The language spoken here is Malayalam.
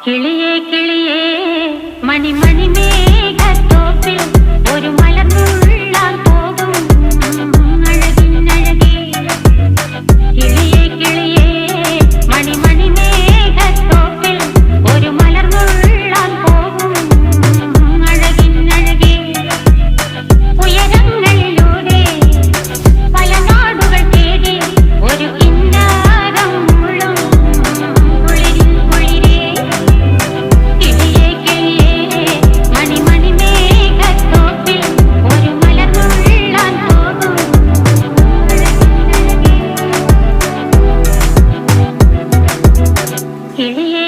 കിളിയേ കിളിയേ മണിമണി മേഘത്തോപ്പിൽ ഒരു മലർന്നുള്ളാൻ പോകും അഴകിനഴകേ. കിളിയേ കിളിയേ മണിമണി മേഘത്തോപ്പിൽ ഒരു മലർന്നുള്ളാൻ പോകും അഴകിനഴകേ. ഉയരങ്ങളിലൂടെ പല നാടുകൾ തേടി ഒരു കിന്നാരം മുഴും കുളിരിൻ കുളിരേ. കിളിയേ കിളിയേ മണിമണി മേഘത്തോപ്പിൽ ഒരു മലർന്നുള്ളാൻ പോകും അഴകിനഴകേ. കിളിയേ